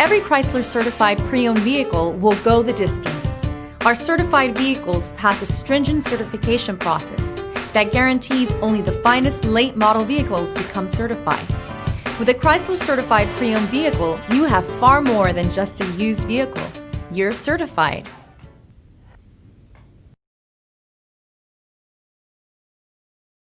Every Chrysler certified pre-owned vehicle will go the distance. Our certified vehicles pass a stringent certification process that guarantees only the finest late model vehicles become certified. With a Chrysler certified pre-owned vehicle, you have far more than just a used vehicle. You're certified.